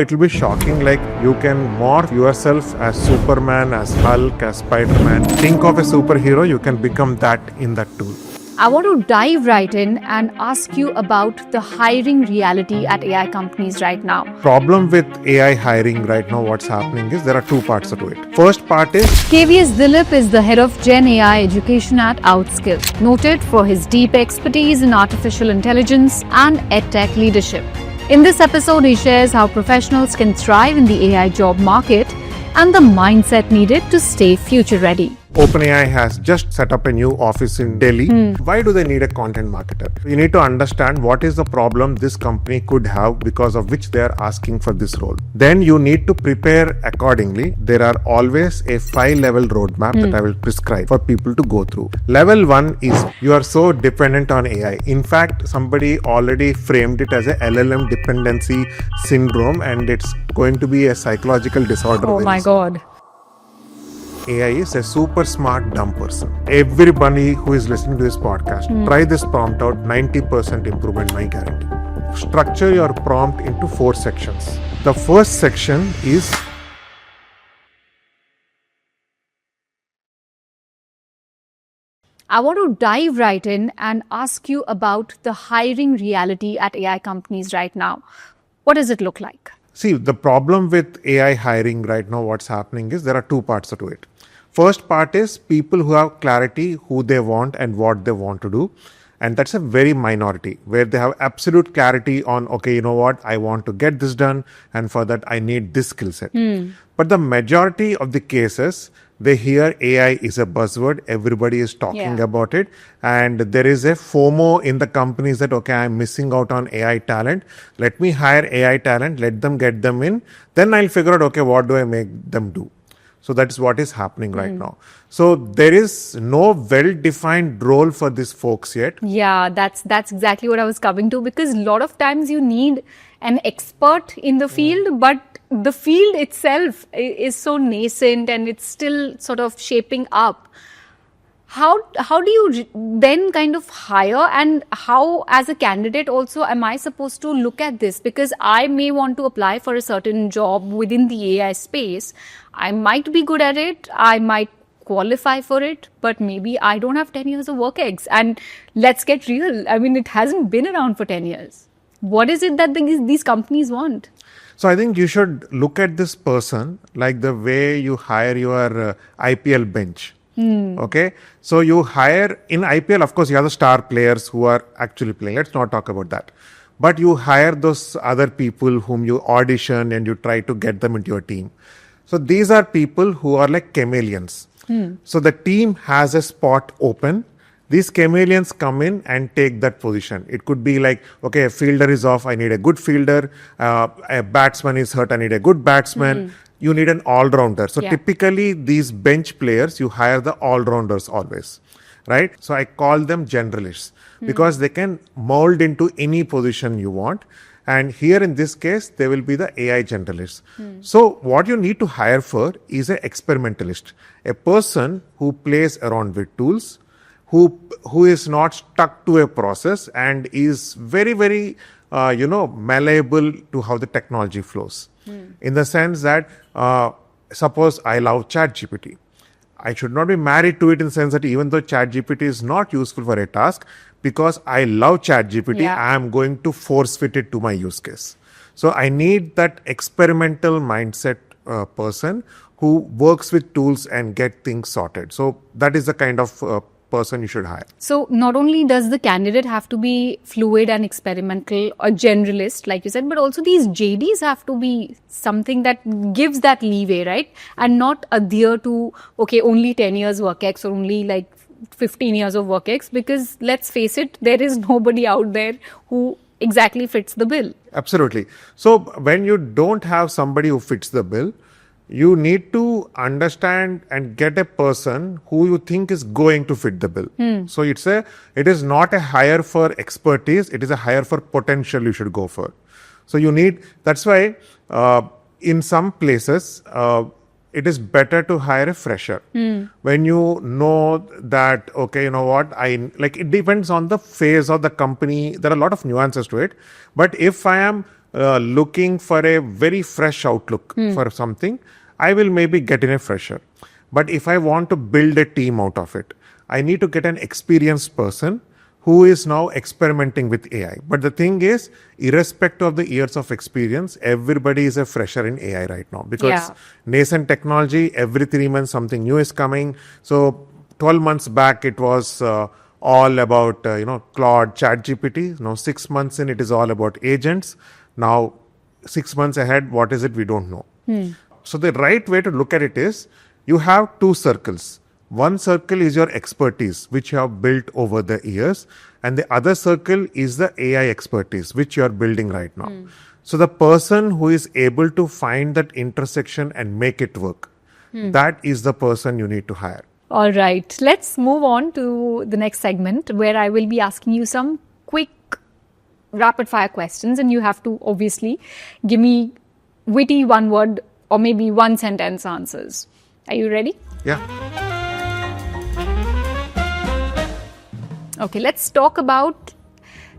It will be shocking, like you can morph yourself as Superman, as Hulk, as Spider-Man. Think of a superhero, you can become that in that tool. I want to dive right in and ask you about the hiring reality at AI companies right now. Problem with AI hiring right now, what's happening is there are two parts to it. First part is KVS Dileep is the head of Gen AI education at Outskill, noted for his deep expertise in artificial intelligence and edtech leadership. In this episode, he shares how professionals can thrive in the AI job market and the mindset needed to stay future ready. OpenAI has just set up a new office in Delhi. Why do they need a content marketer? You need to understand what is the problem this company could have because of which they are asking for this role. Then you need to prepare accordingly. There are always a 5-level roadmap that I will prescribe for people to go through. Level 1 is you are so dependent on AI. In fact, somebody already framed it as a LLM dependency syndrome, and it's going to be a psychological disorder. Oh my God. AI is a super smart dumb person. Everybody who is listening to this podcast, try this prompt out, 90% improvement, my guarantee. Structure your prompt into 4 sections. The first section is I want to dive right in and ask you about the hiring reality at AI companies right now. What does it look like? See, the problem with AI hiring right now, what's happening is there are two parts to it. First part is people who have clarity who they want and what they want to do. And that's a very minority where they have absolute clarity on, okay, you know what, I want to get this done. And for that, I need this skill set. But the majority of the cases, they hear AI is a buzzword. Everybody is talking about it. And there is a FOMO in the companies that, okay, I'm missing out on AI talent. Let me hire AI talent. Let them get them in. Then I'll figure out, okay, what do I make them do? So that's what is happening right now. So there is no well-defined role for these folks yet. Yeah, that's exactly what I was coming to, because a lot of times you need an expert in the field, but the field itself is so nascent and it's still sort of shaping up. How do you then kind of hire, and how as a candidate also am I supposed to look at this? Because I may want to apply for a certain job within the AI space. I might be good at it. I might qualify for it, but maybe I don't have 10 years of work ex. And let's get real. I mean, it hasn't been around for 10 years. What is it that these companies want? So I think you should look at this person like the way you hire your IPL bench. Okay, so you hire in IPL, of course, you have the star players who are actually playing. Let's not talk about that. But you hire those other people whom you audition and you try to get them into your team. So these are people who are like chameleons. So the team has a spot open. These chameleons come in and take that position. It could be like, okay, a fielder is off, I need a good fielder. A batsman is hurt, I need a good batsman. You need an all-rounder. So typically these bench players, you hire the all-rounders always, right? So I call them generalists because they can mold into any position you want. And here in this case, they will be the AI generalists. So what you need to hire for is an experimentalist, a person who plays around with tools, who is not stuck to a process and is very, very, malleable to how the technology flows. In the sense that, suppose I love ChatGPT. I should not be married to it in the sense that even though ChatGPT is not useful for a task, because I love ChatGPT, I am going to force fit it to my use case. So I need that experimental mindset person who works with tools and get things sorted. So that is the kind of person you should hire. So not only does the candidate have to be fluid and experimental or generalist, like you said, but also these JDs have to be something that gives that leeway, right? And not adhere to, okay, only 10 years work ex or only like 15 years of work ex, because let's face it, there is nobody out there who exactly fits the bill. Absolutely. So when you don't have somebody who fits the bill, you need to understand and get a person who you think is going to fit the bill. So it is not a hire for expertise, it is a hire for potential you should go for. So that's why in some places, it is better to hire a fresher. When you know that, okay, you know what, it depends on the phase of the company. There are a lot of nuances to it. But if I am looking for a very fresh outlook for something, I will maybe get in a fresher. But if I want to build a team out of it, I need to get an experienced person who is now experimenting with AI. But the thing is, irrespective of the years of experience, everybody is a fresher in AI right now because nascent technology, every 3 months something new is coming. So 12 months back, it was all about, Claude, ChatGPT. Now 6 months in, it is all about agents. Now 6 months ahead, what is it? We don't know. So the right way to look at it is, you have two circles. One circle is your expertise, which you have built over the years. And the other circle is the AI expertise, which you are building right now. So the person who is able to find that intersection and make it work, that is the person you need to hire. All right. Let's move on to the next segment where I will be asking you some quick rapid fire questions. And you have to obviously give me witty one word or maybe one sentence answers. Are you ready? Yeah. Okay, let's talk about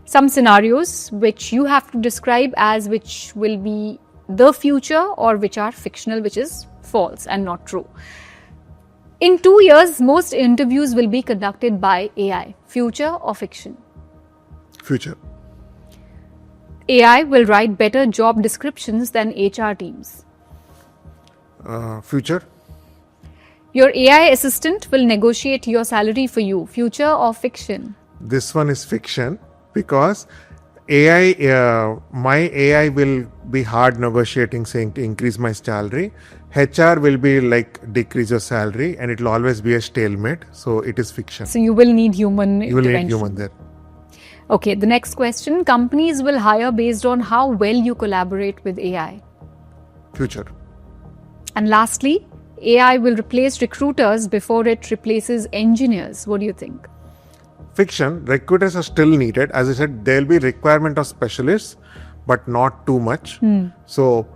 some scenarios which you have to describe as which will be the future or which are fictional, which is false and not true. In 2 years, most interviews will be conducted by AI. Future or fiction? Future. AI will write better job descriptions than HR teams. Future. Your AI assistant will negotiate your salary for you. Future or fiction? This one is fiction because my AI will be hard negotiating, saying to increase my salary. HR will be like decrease your salary, and it will always be a stalemate. So it is fiction. So you will need human You will intervention. need human there. Okay, the next question. Companies will hire based on how well you collaborate with AI. Future. And lastly, AI will replace recruiters before it replaces engineers. What do you think? Fiction. Recruiters are still needed. As I said, there will be requirement of specialists, but not too much. So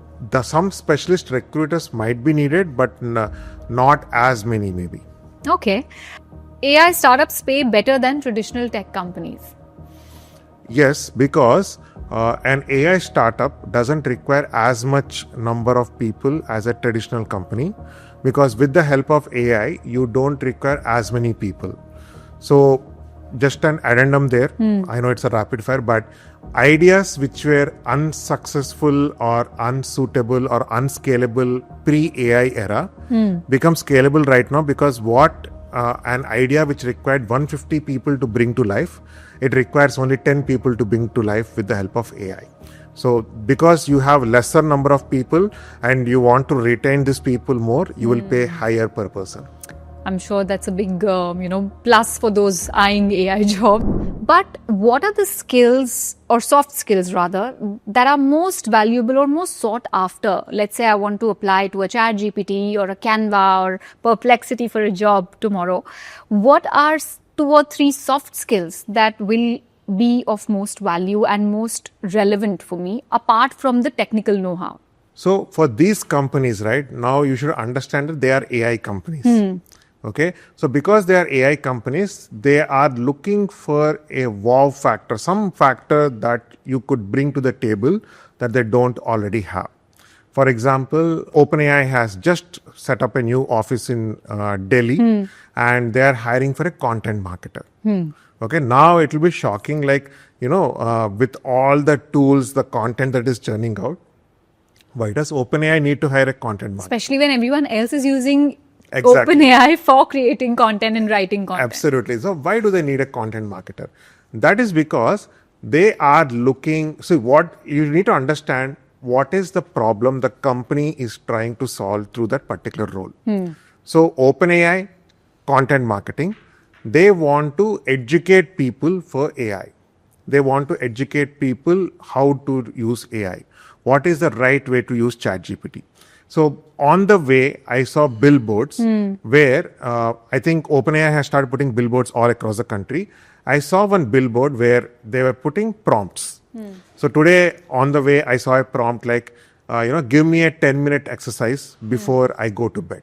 some specialist recruiters might be needed, but not as many maybe. Okay. AI startups pay better than traditional tech companies. Yes, because an AI startup doesn't require as much number of people as a traditional company, because with the help of AI, you don't require as many people. So just an addendum there. I know it's a rapid fire, but ideas which were unsuccessful or unsuitable or unscalable pre-AI era become scalable right now, because an idea which required 150 people to bring to life, it requires only 10 people to bring to life with the help of AI. So because you have lesser number of people and you want to retain these people more, you will pay higher per person. I'm sure that's a big, plus for those eyeing AI job. But what are the skills or soft skills rather that are most valuable or most sought after? Let's say I want to apply to a ChatGPT or a Canva or Perplexity for a job tomorrow. What are 2 or 3 soft skills that will be of most value and most relevant for me apart from the technical know-how? So for these companies, right, now you should understand that they are AI companies. Okay, so because they are AI companies, they are looking for a wow factor, some factor that you could bring to the table that they don't already have. For example, OpenAI has just set up a new office in Delhi, and they are hiring for a content marketer. Okay, now it will be shocking, like, with all the tools, the content that is churning out, why does OpenAI need to hire a content marketer? Especially when everyone else is using Exactly. OpenAI for creating content and writing content. Absolutely. So why do they need a content marketer? That is because they are looking. So what you need to understand, what is the problem the company is trying to solve through that particular role. So OpenAI, content marketing, they want to educate people for AI. They want to educate people how to use AI. What is the right way to use ChatGPT? So on the way, I saw billboards where I think OpenAI has started putting billboards all across the country. I saw one billboard where they were putting prompts. So today on the way, I saw a prompt like, give me a 10-minute exercise before I go to bed.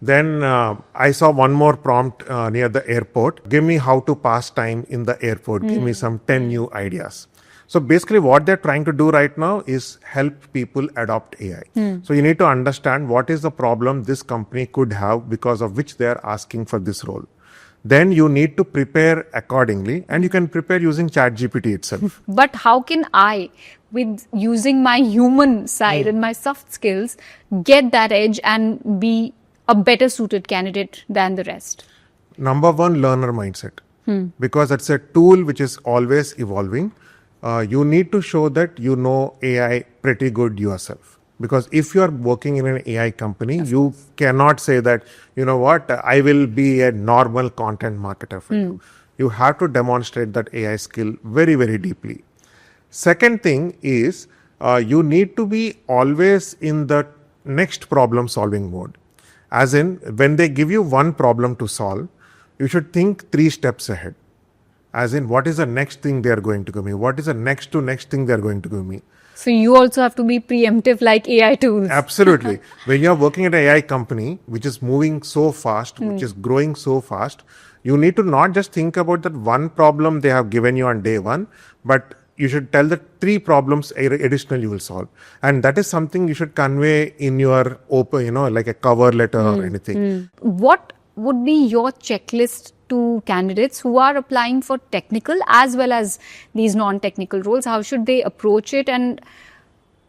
Then I saw one more prompt near the airport. Give me how to pass time in the airport. Give me some 10 new ideas. So basically what they're trying to do right now is help people adopt AI. So you need to understand what is the problem this company could have because of which they're asking for this role. Then you need to prepare accordingly, and you can prepare using ChatGPT itself. But how can I, with using my human side and my soft skills, get that edge and be a better suited candidate than the rest? Number one, learner mindset. Because it's a tool which is always evolving. You need to show that you know AI pretty good yourself. Because if you are working in an AI company, you cannot say that, you know what, I will be a normal content marketer for you. You have to demonstrate that AI skill very, very deeply. Second thing is you need to be always in the next problem solving mode. As in, when they give you one problem to solve, you should think 3 steps ahead. As in, what is the next thing they are going to give me? What is the next thing they are going to give me? So you also have to be preemptive like AI tools. Absolutely. When you are working at an AI company, which is moving so fast, which is growing so fast, you need to not just think about that one problem they have given you on day one, but you should tell the 3 problems additional you will solve. And that is something you should convey in your open, like a cover letter or anything. What would be your checklist to candidates who are applying for technical as well as these non-technical roles? How should they approach it and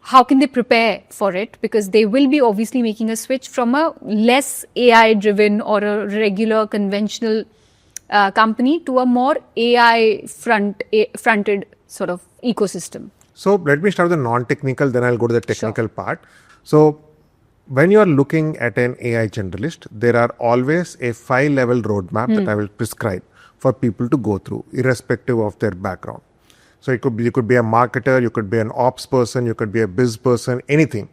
how can they prepare for it? Because they will be obviously making a switch from a less AI-driven or a regular conventional company to a more AI-fronted sort of ecosystem. So let me start with the non-technical, then I'll go to the technical part. So when you are looking at an AI generalist, there are always a 5-level roadmap that I will prescribe for people to go through, irrespective of their background. So you could be a marketer, you could be an ops person, you could be a biz person, anything.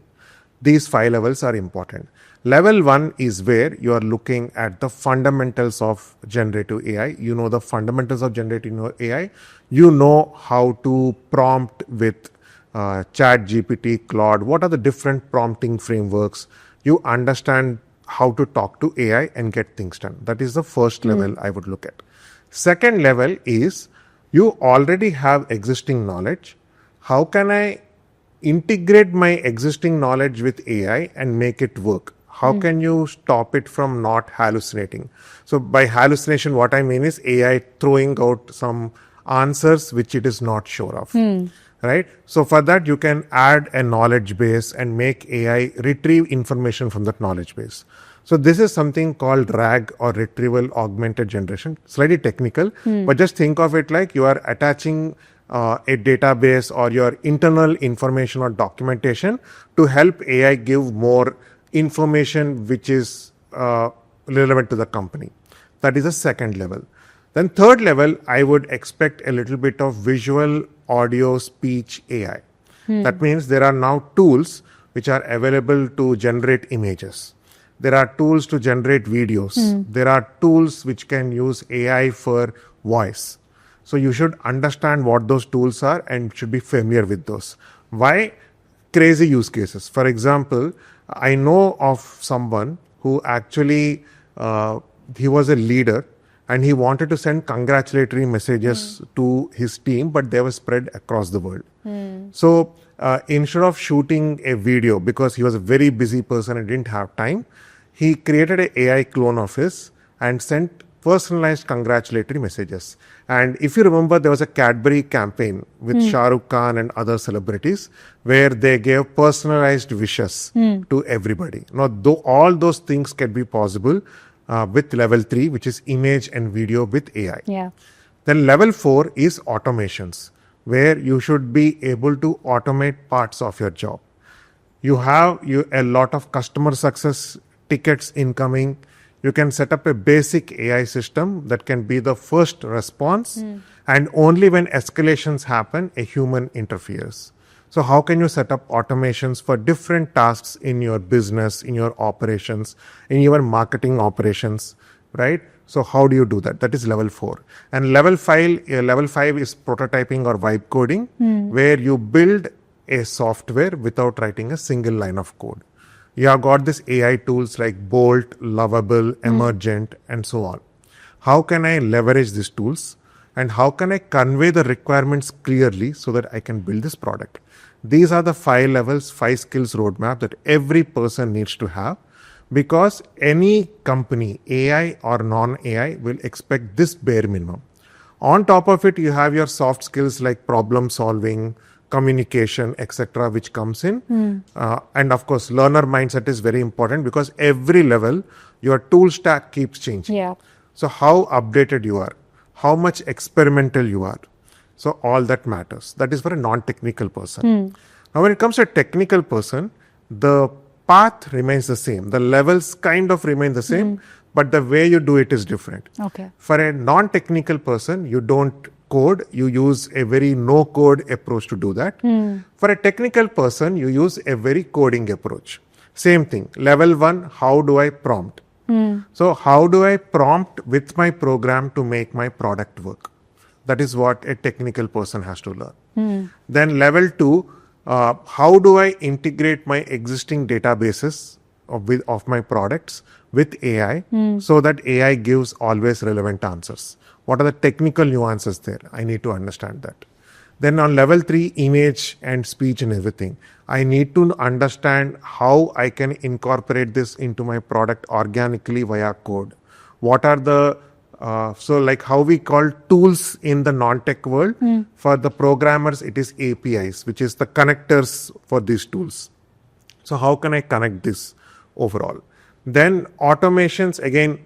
These 5 levels are important. Level 1 is where you are looking at the fundamentals of generative AI. You know the fundamentals of generative AI. You know how to prompt with ChatGPT, Claude, what are the different prompting frameworks? You understand how to talk to AI and get things done. That is the first level I would look at. Second level is you already have existing knowledge. How can I integrate my existing knowledge with AI and make it work? How can you stop it from not hallucinating? So by hallucination, what I mean is AI throwing out some answers which it is not sure of. Right? So for that, you can add a knowledge base and make AI retrieve information from that knowledge base. So this is something called RAG or retrieval augmented generation. Slightly technical, but just think of it like you are attaching a database or your internal information or documentation to help AI give more information which is relevant to the company. That is the second level. Then third level, I would expect a little bit of visual, audio, speech AI. That means there are now tools which are available to generate images. There are tools to generate videos. There are tools which can use AI for voice. So you should understand what those tools are and should be familiar with those. Why? Crazy use cases. For example, I know of someone who actually, he was a leader and he wanted to send congratulatory messages to his team, but they were spread across the world. So instead of shooting a video, because he was a very busy person and didn't have time, he created an AI clone of his and sent personalized congratulatory messages. And if you remember, there was a Cadbury campaign with Shah Rukh Khan and other celebrities where they gave personalized wishes to everybody. Now, all those things can be possible with level 3, which is image and video with AI. Yeah. Then level 4 is automations, where you should be able to automate parts of your job. You have a lot of customer success tickets incoming. You can set up a basic AI system that can be the first response, and only when escalations happen, a human interferes. So how can you set up automations for different tasks in your business, in your operations, in your marketing operations, right? So how do you do that? That is level 4. And level 5 is prototyping or vibe coding, where you build a software without writing a single line of code. You have got this AI tools like Bolt, Lovable, Emergent, and so on. How can I leverage these tools? and how can I convey the requirements clearly so that I can build this product. These are the 5 levels, 5 skills roadmap that every person needs to have, because any company, AI or non-AI, will expect this bare minimum. On top of it, you have your soft skills like problem solving, communication, etc., which comes in. And of course, learner mindset is very important, because every level, your tool stack keeps changing. Yeah. So how updated you are, how much experimental you are. So all that matters. That is for a non-technical person. Now, when it comes to a technical person, the path remains the same. The levels kind of remain the same, but the way you do it is different. Okay. For a non-technical person, you don't code, you use a very no-code approach to do that. For a technical person, you use a very coding approach. Same thing. Level 1, how do I prompt? So how do I prompt with my program to make my product work? That is what a technical person has to learn. Then level 2, how do I integrate my existing databases of my products with AI so that AI gives always relevant answers? What are the technical nuances there? I need to understand that. Then on level 3, image and speech and everything, I need to understand how I can incorporate this into my product organically via code. What are the so like how we call tools in the non-tech world, for the programmers it is APIs, which is the connectors for these tools. So how can I connect this overall? Then automations, again,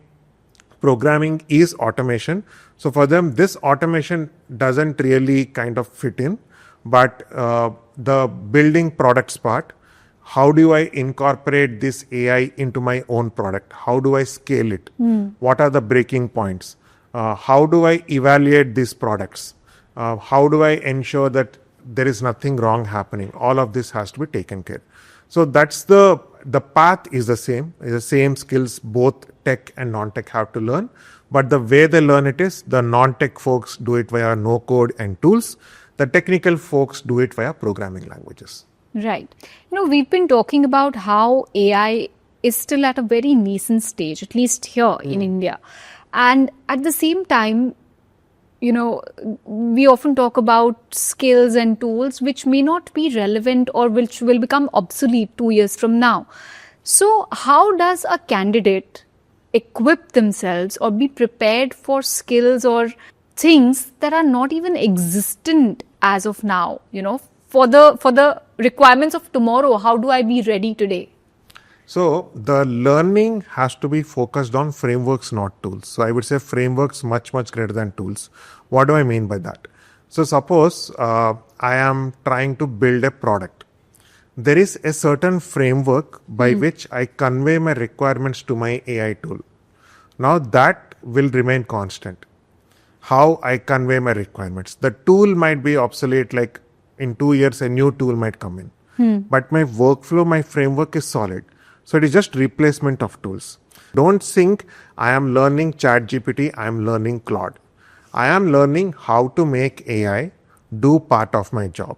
programming is automation. So for them, this automation doesn't really kind of fit in, but the building products part, how do I incorporate this AI into my own product? How do I scale it? What are the breaking points? How do I evaluate these products? How do I ensure that there is nothing wrong happening? All of this has to be taken care. So that's the path is the same. It's the same skills both tech and non-tech have to learn. But the way they learn it is, the non-tech folks do it via no code and tools. The technical folks do it via programming languages. Right. We've been talking about how AI is still at a very nascent stage, at least here in India. And at the same time, we often talk about skills and tools which may not be relevant or which will become obsolete 2 years from now. So how does a candidate equip themselves or be prepared for skills or things that are not even existent as of now, for the requirements of tomorrow? How do I be ready today? So the learning has to be focused on frameworks, not tools. So I would say frameworks much, much greater than tools. What do I mean by that? So suppose I am trying to build a product. There is a certain framework by which I convey my requirements to my AI tool. Now that will remain constant. How I convey my requirements. The tool might be obsolete, like in 2 years a new tool might come in. But my workflow, my framework is solid. So it is just replacement of tools. Don't think I am learning ChatGPT, I am learning Claude. I am learning how to make AI do part of my job.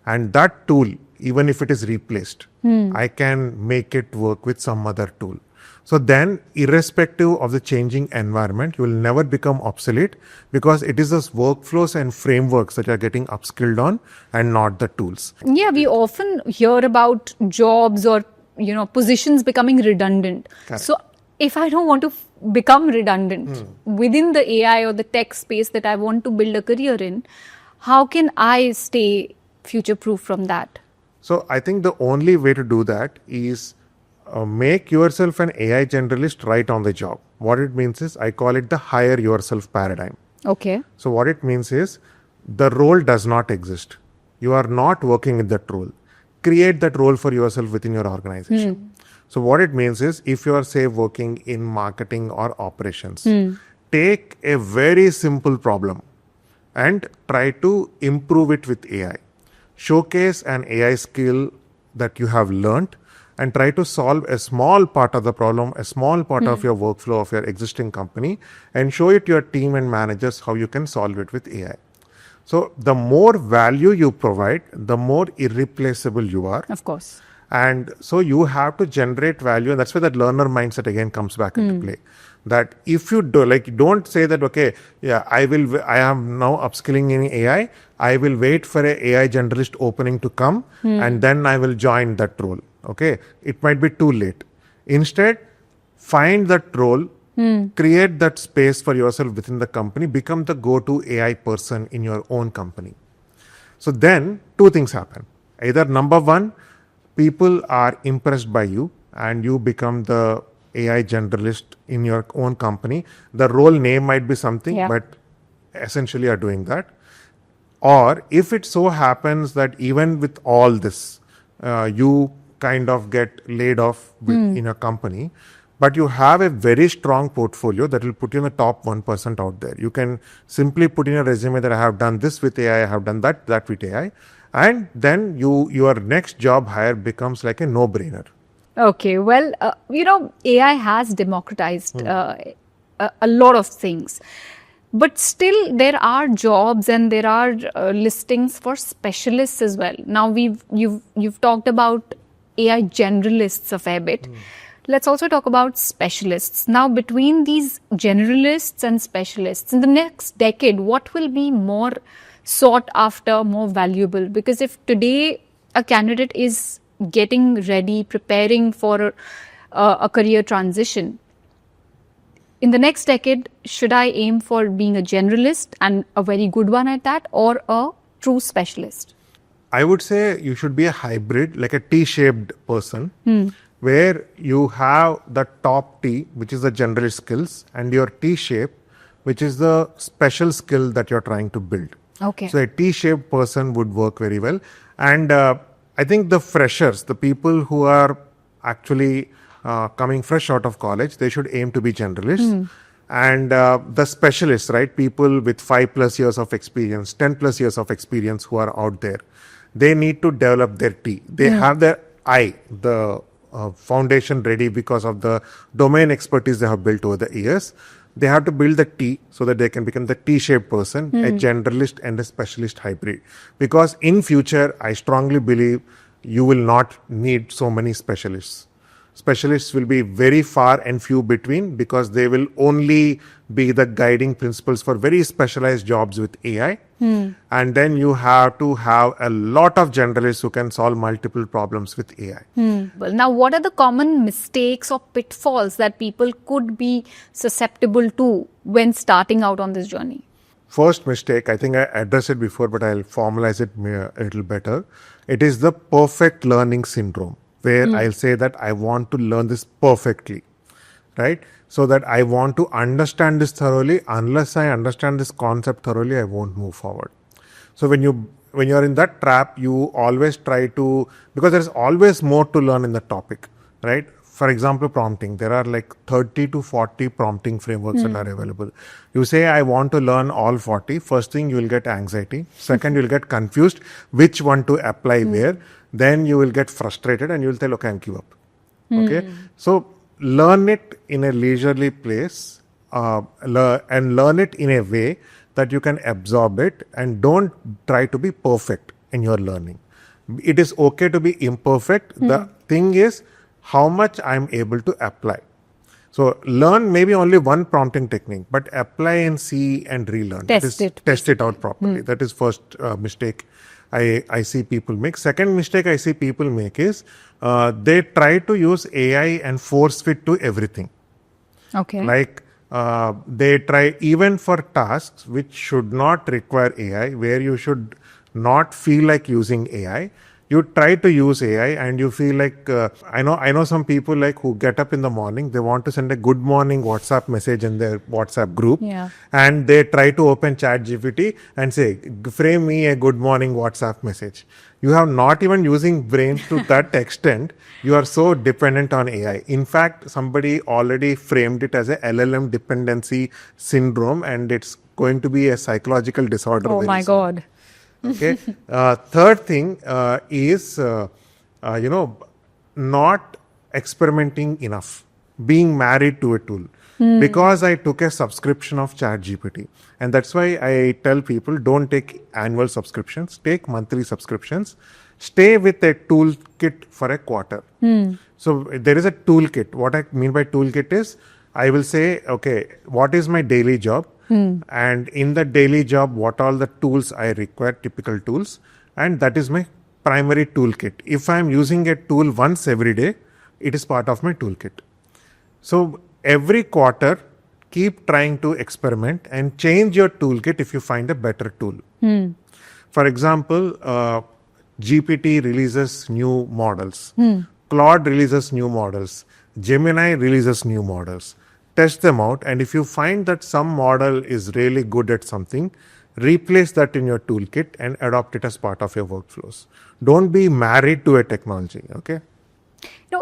And that tool, even if it is replaced, I can make it work with some other tool. So then, irrespective of the changing environment, you will never become obsolete, because it is those workflows and frameworks that you are getting upskilled on and not the tools. Yeah, we often hear about jobs or positions becoming redundant. Correct. So if I don't want to become redundant within the AI or the tech space that I want to build a career in, how can I stay future-proof from that? So I think the only way to do that is make yourself an AI generalist right on the job. What it means is, I call it the hire yourself paradigm. Okay. So what it means is, the role does not exist. You are not working in that role. Create that role for yourself within your organization. So what it means is, if you are, say, working in marketing or operations, take a very simple problem and try to improve it with AI. Showcase an AI skill that you have learned and try to solve a small part of the problem, a small part of your workflow of your existing company, and show it to your team and managers how you can solve it with AI. So the more value you provide, the more irreplaceable you are. Of course. And so you have to generate value, and that's where that learner mindset again comes back into play. That if you do, like, don't say that, okay, yeah, I am now upskilling in AI. I will wait for a AI generalist opening to come and then I will join that role. Okay. It might be too late. Instead, find that role, create that space for yourself within the company, become the go-to AI person in your own company. So then two things happen. Either number one, people are impressed by you and you become the AI generalist in your own company. The role name might be something, but essentially are doing that. Or if it so happens that even with all this, you kind of get laid off in a company, but you have a very strong portfolio that will put you in the top 1% out there. You can simply put in a resume that I have done this with AI, I have done that with AI. And then your next job hire becomes like a no-brainer. Okay, well, AI has democratized a lot of things. But still, there are jobs and there are listings for specialists as well. Now, you've talked about AI generalists a fair bit. Let's also talk about specialists. Now, between these generalists and specialists, in the next decade, what will be more sought after, more valuable? Because if today a candidate is getting ready, preparing for a career transition, in the next decade, should I aim for being a generalist and a very good one at that, or a true specialist? I would say you should be a hybrid, like a T-shaped person, where you have the top T, which is the generalist skills, and your T-shape, which is the special skill that you're trying to build. Okay. So a T-shaped person would work very well. And I think the freshers, the people who are actually coming fresh out of college, they should aim to be generalists. And the specialists, right? People with 5+ years of experience, 10+ years of experience who are out there, they need to develop their T. They have their I, the foundation ready because of the domain expertise they have built over the years. They have to build the T so that they can become the T-shaped person, a generalist and a specialist hybrid. Because in future, I strongly believe you will not need so many specialists. Specialists will be very far and few between because they will only be the guiding principles for very specialized jobs with AI. And then you have to have a lot of generalists who can solve multiple problems with AI. Well, now, what are the common mistakes or pitfalls that people could be susceptible to when starting out on this journey? First mistake, I think I addressed it before, but I'll formalize it a little better. It is the perfect learning syndrome, where I'll say that I want to learn this perfectly, right? So that I want to understand this thoroughly. Unless I understand this concept thoroughly, I won't move forward. So when you're in that trap, you always try to, because there's always more to learn in the topic, right? For example, prompting. There are like 30 to 40 prompting frameworks that are available. You say, I want to learn all 40. First thing, you will get anxiety. Second, you'll get confused which one to apply where. Then you will get frustrated and you will tell, okay, I'll give up. Okay. So learn it in a leisurely place and learn it in a way that you can absorb it, and don't try to be perfect in your learning. It is okay to be imperfect. The thing is how much I'm able to apply. So learn maybe only one prompting technique, but apply and see and relearn. Test it out properly. That is first mistake I see people make. Second mistake I see people make is they try to use AI and force fit to everything. Okay. Like they try even for tasks which should not require AI, where you should not feel like using AI. You try to use AI and you feel like, I know some people like who get up in the morning, they want to send a good morning WhatsApp message in their WhatsApp group. Yeah. And they try to open ChatGPT and say, frame me a good morning WhatsApp message. You have not even using brain to that extent. You are so dependent on AI. In fact, somebody already framed it as a LLM dependency syndrome, and it's going to be a psychological disorder. Oh my God. Okay. Third thing is, not experimenting enough, being married to a tool. Because I took a subscription of ChatGPT. And that's why I tell people, don't take annual subscriptions, take monthly subscriptions. Stay with a toolkit for a quarter. So there is a toolkit. What I mean by toolkit is, I will say, okay, what is my daily job? And in the daily job, what all the tools I require, typical tools, and that is my primary toolkit. If I am using a tool once every day, it is part of my toolkit. So every quarter, keep trying to experiment and change your toolkit if you find a better tool. For example, GPT releases new models. Claude releases new models. Gemini releases new models. Test them out, and if you find that some model is really good at something, replace that in your toolkit and adopt it as part of your workflows. Don't be married to a technology, okay?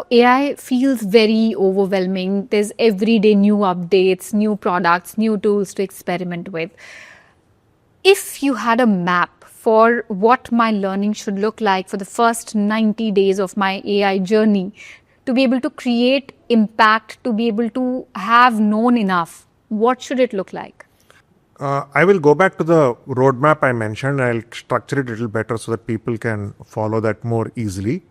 AI feels very overwhelming. There's everyday new updates, new products, new tools to experiment with. If you had a map for what my learning should look like for the first 90 days of my AI journey, to be able to create impact, to be able to have known enough, what should it look like? I will go back to the roadmap I mentioned. I'll structure it a little better so that people can follow that more easily.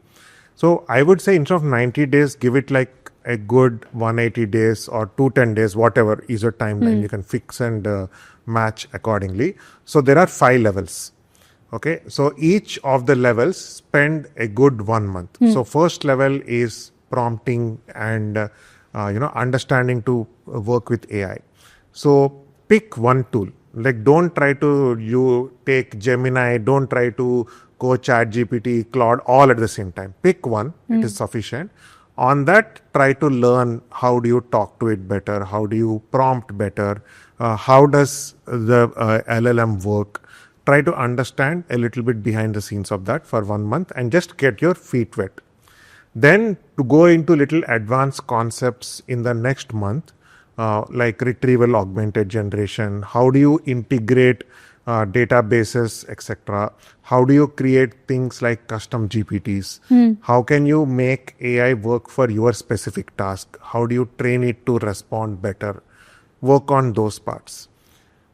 So I would say instead of 90 days, give it like a good 180 days or 210 days, whatever is your timeline. You can fix and match accordingly. So there are 5 levels. Okay, so each of the levels spend a good 1 month. So first level is prompting and understanding to work with AI. So pick one tool. Like, don't try to you take Gemini, don't try to go ChatGPT, Claude all at the same time. Pick one, it is sufficient. On that, try to learn how do you talk to it better, how do you prompt better, how does the LLM work. Try to understand a little bit behind the scenes of that for 1 month and just get your feet wet. Then to go into little advanced concepts in the next month, like retrieval augmented generation, how do you integrate databases, etc. How do you create things like custom GPTs? How can you make AI work for your specific task? How do you train it to respond better? Work on those parts.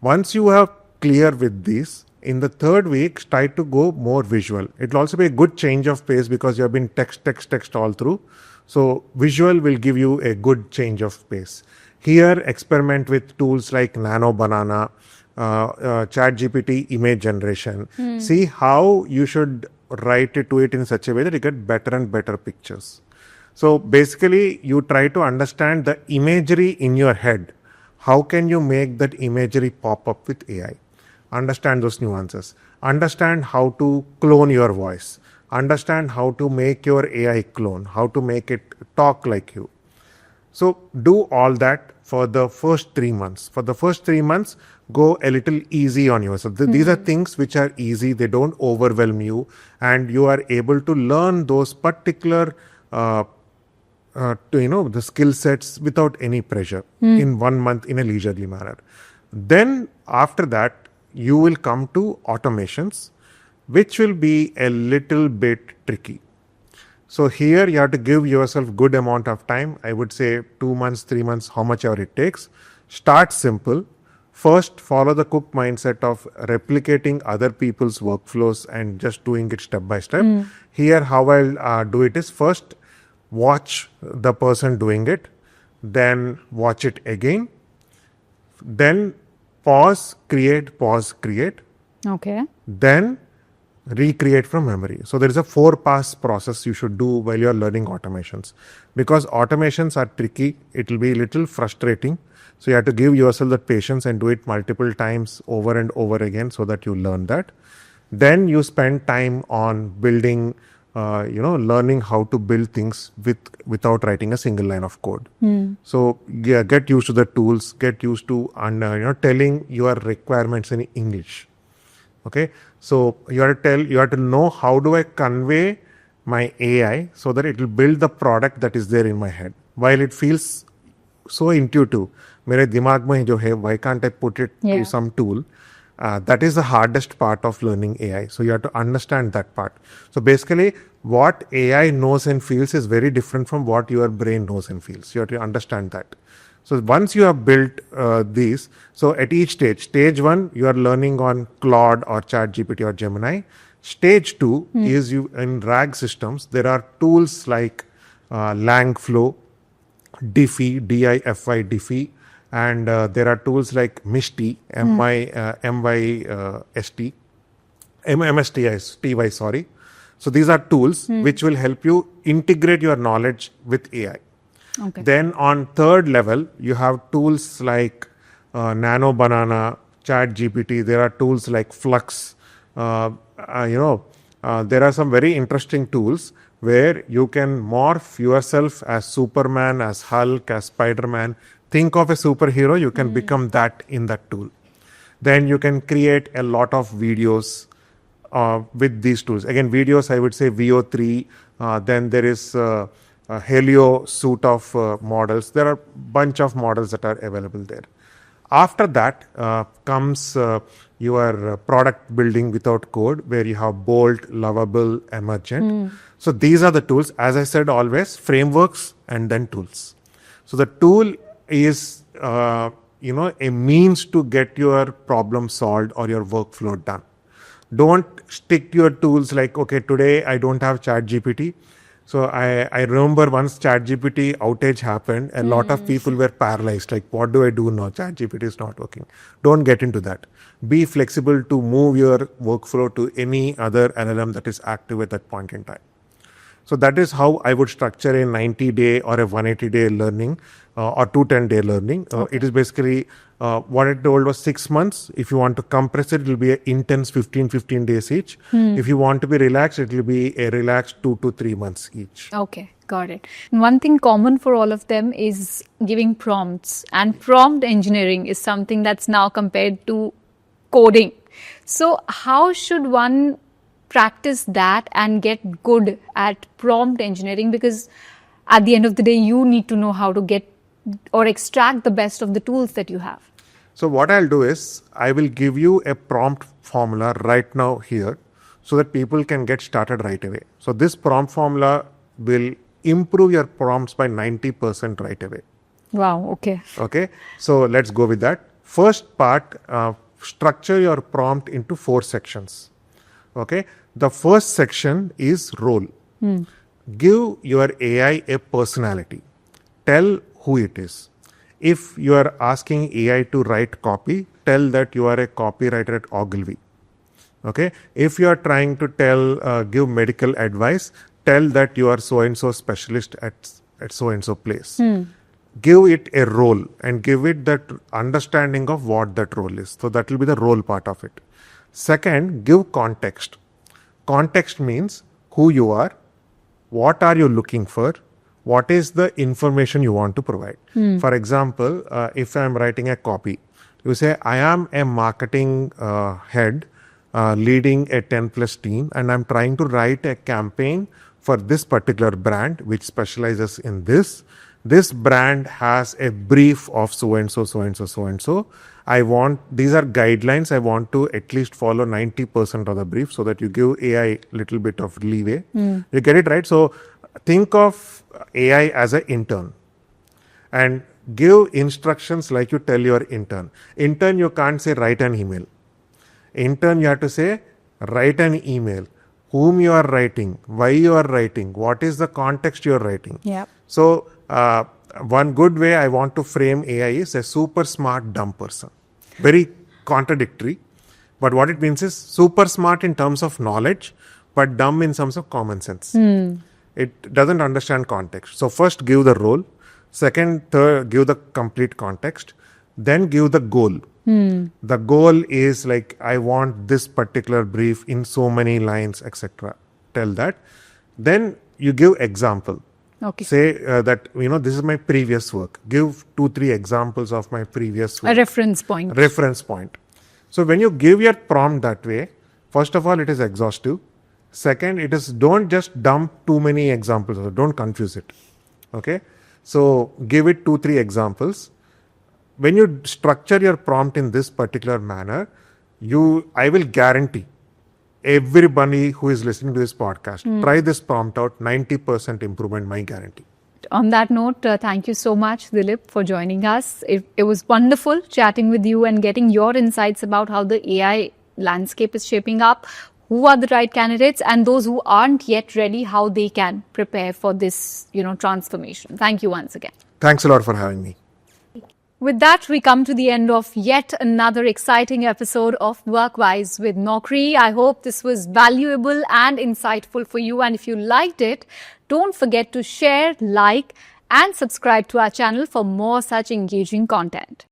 Once you are clear with these, in the third week, try to go more visual. It will also be a good change of pace because you have been text all through. So visual will give you a good change of pace. Here, experiment with tools like Nano Banana, ChatGPT image generation. See how you should write it to it in such a way that you get better and better pictures. So basically, you try to understand the imagery in your head. How can you make that imagery pop up with AI? Understand those nuances. Understand how to clone your voice. Understand how to make your AI clone, how to make it talk like you. So do all that for the first 3 months. For the first 3 months, go a little easy on yourself. These are things which are easy. They don't overwhelm you, and you are able to learn those particular the skill sets without any pressure in 1 month in a leisurely manner. Then after that, you will come to automations, which will be a little bit tricky. So here you have to give yourself good amount of time. I would say 2 months, 3 months, how much ever it takes. Start simple. First, follow the cook mindset of replicating other people's workflows and just doing it step by step. Here, how I'll do it is, first, watch the person doing it, then watch it again, then pause, create, Okay. then recreate from memory. So there is a 4-pass process you should do while you are learning automations. Because automations are tricky, it will be a little frustrating. So you have to give yourself that patience and do it multiple times over and over again so that you learn that. Then you spend time on building, learning how to build things without writing a single line of code. So yeah, get used to the tools, get used to telling your requirements in English. Okay, so you have to know how do I convey my AI so that it will build the product that is there in my head. While it feels so intuitive, mere dimag mein jo hai, why can't I put it to some tool? That is the hardest part of learning AI. So you have to understand that part. So basically, what AI knows and feels is very different from what your brain knows and feels. You have to understand that. So once you have built these, so at each stage 1, you are learning on Claude or ChatGPT or Gemini. Stage 2 is you in RAG systems, there are tools like Langflow, Diffie, DIFI, Diffie, and there are tools like MISTY, MSTY, sorry. So these are tools which will help you integrate your knowledge with AI. Okay. Then on third level, you have tools like Nano Banana, Chat GPT. There are tools like Flux. There are some very interesting tools where you can morph yourself as Superman, as Hulk, as Spider-Man. Think of a superhero, you can become that in that tool. Then you can create a lot of videos with these tools. Again, videos, I would say VO3. Then there is a Helio suite of models. There are a bunch of models that are available there. After that comes your product building without code, where you have Bolt, Lovable, Emergent. So these are the tools. As I said, always frameworks and then tools. So the tool is a means to get your problem solved or your workflow done. Don't stick to your tools like, okay, today I don't have ChatGPT. So I remember once ChatGPT outage happened, a lot of people were paralyzed. Like, what do I do now? ChatGPT is not working. Don't get into that. Be flexible to move your workflow to any other LLM that is active at that point in time. So that is how I would structure a 90-day or a 180-day learning or 210-day learning. It is basically what I told was 6 months. If you want to compress it, it will be an intense 15 days each. If you want to be relaxed, it will be a relaxed 2 to 3 months each. Okay, got it. One thing common for all of them is giving prompts, and prompt engineering is something that's now compared to coding. So how should one practice that and get good at prompt engineering? Because at the end of the day, you need to know how to get or extract the best of the tools that you have. So what I'll do is I will give you a prompt formula right now here so that people can get started right away. So this prompt formula will improve your prompts by 90% right away. Wow, okay. Okay, so let's go with that. First part, structure your prompt into 4 sections. Okay, the first section is role. Give your AI a personality. Tell who it is. If you are asking AI to write copy, tell that you are a copywriter at Ogilvy. Okay, if you are trying to give medical advice, tell that you are so-and-so specialist at so-and-so place. Give it a role and give it that understanding of what that role is. So that will be the role part of it. Second, give context. Context means who you are, what are you looking for, what is the information you want to provide. For example, if I am writing a copy, you say, I am a marketing head leading a 10+ team, and I'm trying to write a campaign for this particular brand which specializes in this. This brand has a brief of so-and-so, so-and-so, so-and-so. These are guidelines. I want to at least follow 90% of the brief so that you give AI little bit of leeway. You get it, right? So think of AI as an intern and give instructions like you tell your intern. Intern, you can't say write an email. Intern, you have to say write an email. Whom you are writing, why you are writing, what is the context you are writing. Yeah. So one good way I want to frame AI is a super smart dumb person. Very contradictory, but what it means is super smart in terms of knowledge, but dumb in terms of common sense. It doesn't understand context. So first give the role, second, third, give the complete context, then give the goal. The goal is like, I want this particular brief in so many lines, etc. Tell that. Then you give example. Okay. Say that, this is my previous work. Give 2-3 examples of my previous work. A reference point. Reference point. So when you give your prompt that way, first of all, it is exhaustive. Second, it is, don't just dump too many examples. Don't confuse it. Okay. So give it 2-3 examples. When you structure your prompt in this particular manner, I will guarantee everybody who is listening to this podcast, try this prompt out, 90% improvement, my guarantee. On that note, thank you so much, Dileep, for joining us. It was wonderful chatting with you and getting your insights about how the AI landscape is shaping up. who are the right candidates, and those who aren't yet ready, how they can prepare for this, transformation. Thank you once again. Thanks a lot for having me. With that, we come to the end of yet another exciting episode of Workwise with Naukri. I hope this was valuable and insightful for you. And if you liked it, don't forget to share, like, and subscribe to our channel for more such engaging content.